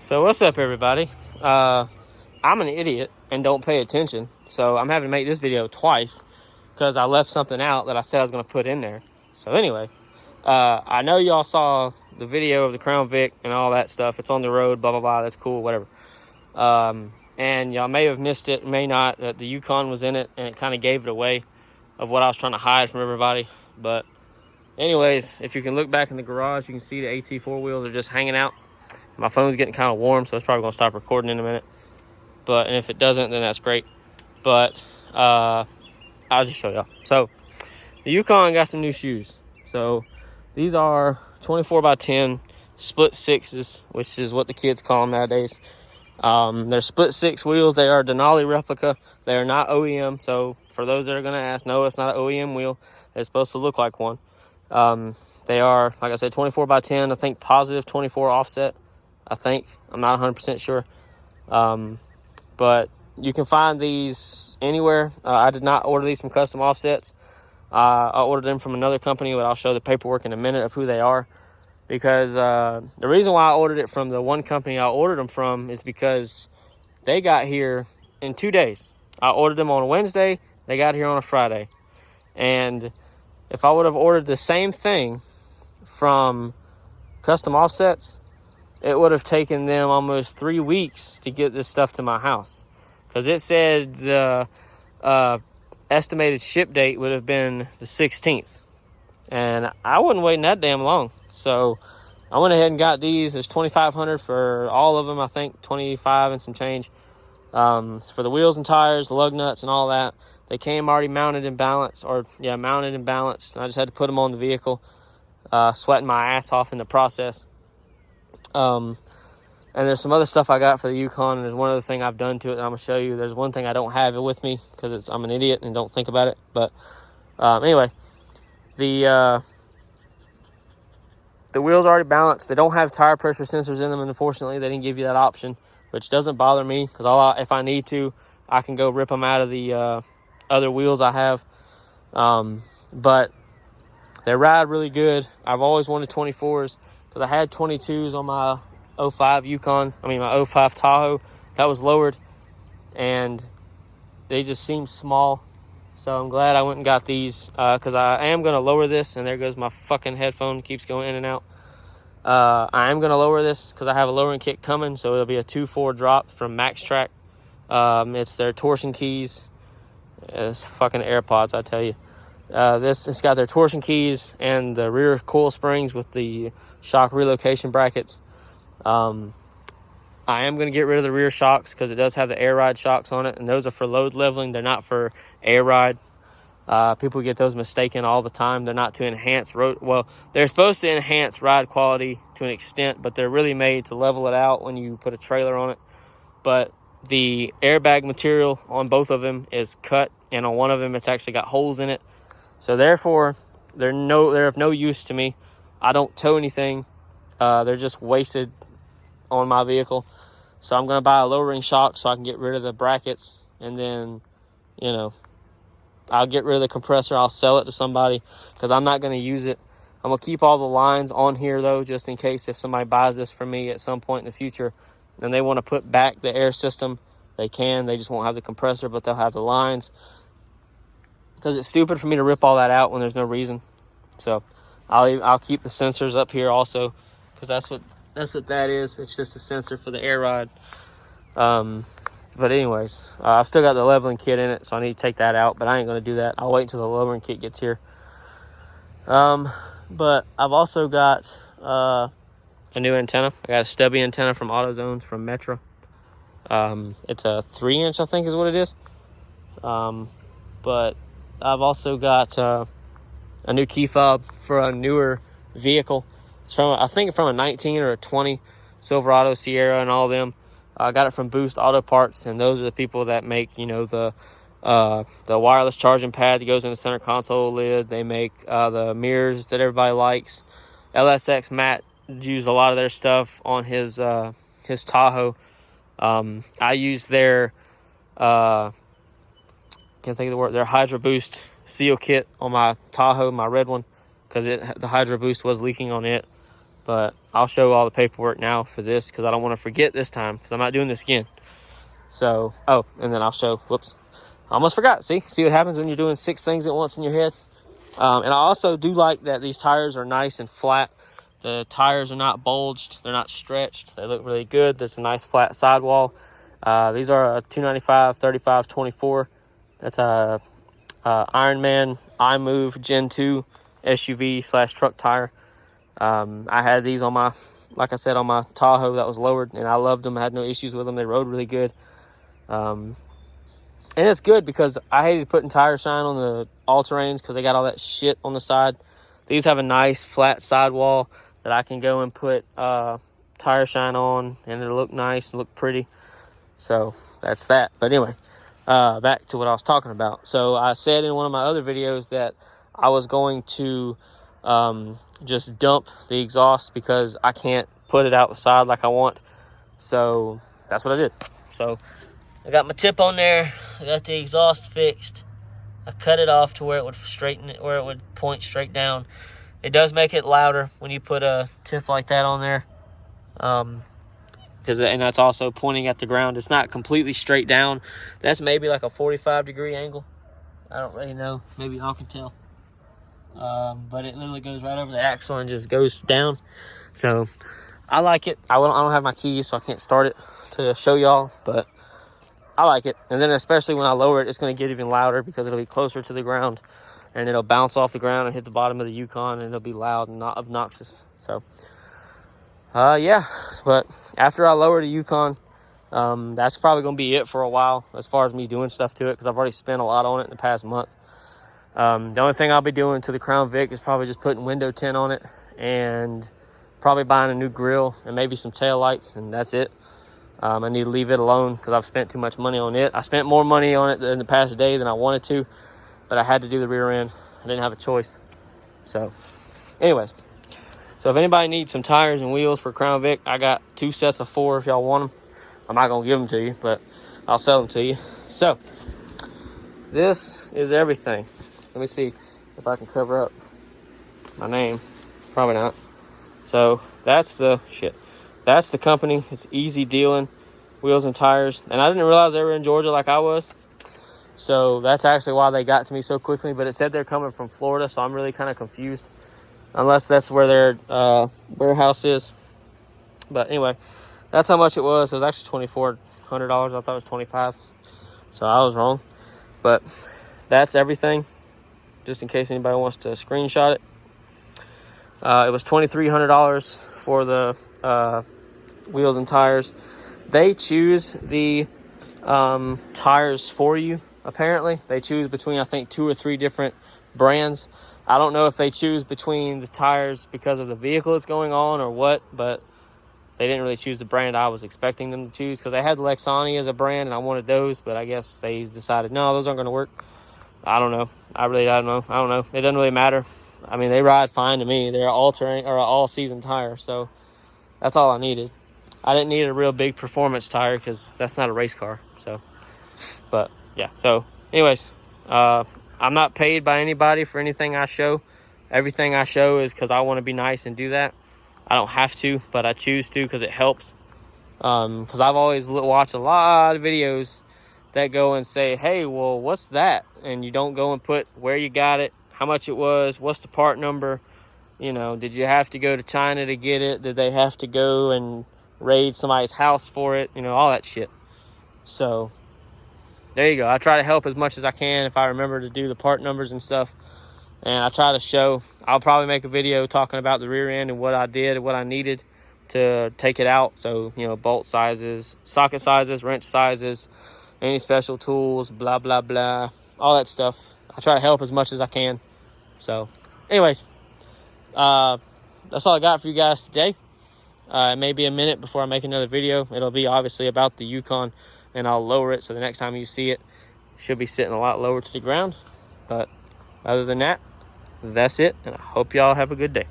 So what's up, everybody? I'm an idiot and don't pay attention, so I'm having to make this video twice because I left something out that I said I was going to put in there. So anyway, I know y'all saw the video of the Crown Vic and all that stuff. It's on the road, blah, blah, blah. That's cool, whatever. And y'all may have missed it, may not. The Yukon was in it, and it kind of gave it away of what I was trying to hide from everybody. But anyways, if you can look back in the garage, you can see the AT4 wheels are just hanging out. My phone's getting kind of warm, so it's probably going to stop recording in a minute. And if it doesn't, then that's great. But I'll just show y'all. So the Yukon got some new shoes. So these are 24 by 10 split sixes, which is what the kids call them nowadays. They're split six wheels. They are Denali replica. They are not OEM. So for those that are going to ask, no, it's not an OEM wheel. It's supposed to look like one. They are, like I said, 24 by 10. I think positive 24 offset. I think. I'm not 100% sure. But you can find these anywhere. I did not order these from Custom Offsets. I ordered them from another company, but I'll show the paperwork in a minute of who they are. Because the reason why I ordered it from the one company I ordered them from is because they got here in 2 days. I ordered them on a Wednesday. They got here on a Friday. And if I would have ordered the same thing from Custom Offsets, it would have taken them almost 3 weeks to get this stuff to my house. Because it said the estimated ship date would have been the 16th. And I wasn't waiting that damn long. So I went ahead and got these. There's $2,500 for all of them, I think. 25 and some change. It's for the wheels and tires, the lug nuts and all that. They came already mounted and balanced. Mounted and balanced. And I just had to put them on the vehicle. Sweating my ass off in the process. And there's some other stuff I got for the Yukon, and there's one other thing I've done to it that I'm going to show you. There's one thing I don't have it with me because I'm an idiot and don't think about it. But anyway, the wheels are already balanced. They don't have tire pressure sensors in them, and unfortunately, they didn't give you that option, which doesn't bother me because if I need to, I can go rip them out of the other wheels I have. But they ride really good. I've always wanted 24s. Because I had 22s on my 05 Yukon, my 05 Tahoe. That was lowered, and they just seemed small. So I'm glad I went and got these, because I am going to lower this, and there goes my fucking headphone, keeps going in and out. I am going to lower this because I have a lowering kit coming, so it'll be a 2.4 drop from Max Track. It's their torsion keys. It's fucking AirPods, I tell you. It's got their torsion keys and the rear coil springs with the shock relocation brackets. I am going to get rid of the rear shocks because it does have the air ride shocks on it, and those are for load leveling. They're not for air ride. People get those mistaken all the time. They're not to enhance they're supposed to enhance ride quality to an extent, but they're really made to level it out when you put a trailer on it. But the airbag material on both of them is cut, and on one of them it's actually got holes in it. So therefore, they're of no use to me. I don't tow anything. They're just wasted on my vehicle. So I'm going to buy a lowering shock so I can get rid of the brackets. And then, I'll get rid of the compressor. I'll sell it to somebody because I'm not going to use it. I'm going to keep all the lines on here, though, just in case if somebody buys this from me at some point in the future and they want to put back the air system, they can. They just won't have the compressor, but they'll have the lines. Because it's stupid for me to rip all that out when there's no reason. So I'll keep the sensors up here also, because that's what that is. It's just a sensor for the air ride. But anyways, I've still got the leveling kit in it, so I need to take that out. But I ain't gonna do that. I'll wait until the lowering kit gets here. But I've also got a new antenna. I got a stubby antenna from AutoZone from Metro. It's a 3-inch, I think, is what it is. But I've also got a new key fob for a newer vehicle. It's I think from a 19 or a 20 Silverado, Sierra, and all of them. I got it from Boost Auto Parts, and those are the people that make, the wireless charging pad that goes in the center console lid. They make the mirrors that everybody likes. LSX Matt used a lot of their stuff on his Tahoe. I use their can't think of the word, their Hydro Boost seal kit on my Tahoe, my red one, because the Hydro Boost was leaking on it. but I'll show all the paperwork now for this because I don't want to forget this time because I'm not doing this again. So, oh, and then I'll show, whoops, I almost forgot. See what happens when you're doing 6 things at once in your head. And I also do like that these tires are nice and flat. The tires are not bulged. They're not stretched. They look really good. There's a nice flat sidewall. These are a 295 35 24. That's a Ironman iMove Gen 2 SUV / truck tire. I had these on my, like I said, on my Tahoe that was lowered, and I loved them. I had no issues with them. They rode really good. And it's good because I hated putting tire shine on the all-terrains because they got all that shit on the side. These have a nice flat sidewall that I can go and put tire shine on, and it'll look nice and look pretty. So that's that. But anyway, back to what I was talking about. So I said in one of my other videos that I was going to just dump the exhaust because I can't put it out the side like I want. So that's what I did. So I got my tip on there. I got the exhaust fixed. I cut it off to where it would straighten it, where it would point straight down. It does make it louder when you put a tip like that on there. And that's also pointing at the ground. It's not completely straight down. That's maybe like a 45-degree angle. I don't really know. Maybe y'all can tell. But it literally goes right over the axle and just goes down. So I like it. I don't have my keys, so I can't start it to show y'all, but I like it. And then especially when I lower it, it's going to get even louder because it'll be closer to the ground, and it'll bounce off the ground and hit the bottom of the Yukon, and it'll be loud and not obnoxious. So yeah, but after I lower the Yukon, that's probably going to be it for a while as far as me doing stuff to it, because I've already spent a lot on it in the past month. The only thing I'll be doing to the Crown Vic is probably just putting window tint on it and probably buying a new grill and maybe some tail lights, and that's it. I need to leave it alone because I've spent too much money on it. I spent more money on it in the past day than I wanted to, but I had to do the rear end. I didn't have a choice. So anyways, so if anybody needs some tires and wheels for Crown Vic, I got 2 sets of 4 if y'all want them. I'm not going to give them to you, but I'll sell them to you. So this is everything. Let me see if I can cover up my name. Probably not. So that's the shit. That's the company. It's Easy Dealing Wheels and Tires. And I didn't realize they were in Georgia like I was. So that's actually why they got to me so quickly. But it said they're coming from Florida, so I'm really kind of confused. Unless that's where their warehouse is. But anyway, that's how much it was. It was actually $2,400. I thought it was $25. So I was wrong. But that's everything. Just in case anybody wants to screenshot it. It was $2,300 for the wheels and tires. They choose the tires for you, apparently. They choose between, I think, 2 or 3 different brands. I don't know if they choose between the tires because of the vehicle that's going on or what, but they didn't really choose the brand I was expecting them to choose, because they had Lexani as a brand and I wanted those, but I guess they decided, no, those aren't going to work. I don't know. I don't know. It doesn't really matter. I mean, they ride fine to me. They're all-season tire, so that's all I needed. I didn't need a real big performance tire because that's not a race car. So, but yeah. So, anyways, I'm not paid by anybody for anything I show. Everything I show is because I want to be nice and do that. I don't have to, but I choose to because it helps. Because I've always watched a lot of videos that go and say, hey, well, what's that? And you don't go and put where you got it, how much it was, what's the part number, you know, did you have to go to China to get it? Did they have to go and raid somebody's house for it? You know, all that shit. So there you go. I try to help as much as I can if I remember to do the part numbers and stuff. And I try to show, I'll probably make a video talking about the rear end and what I did and what I needed to take it out. So, you know, bolt sizes, socket sizes, wrench sizes, any special tools, blah, blah, blah, all that stuff. I try to help as much as I can. So, anyways, that's all I got for you guys today. It may be a minute before I make another video. It'll be obviously about the Yukon, and I'll lower it so the next time you see it, it should be sitting a lot lower to the ground. But other than that, that's it, and I hope y'all have a good day.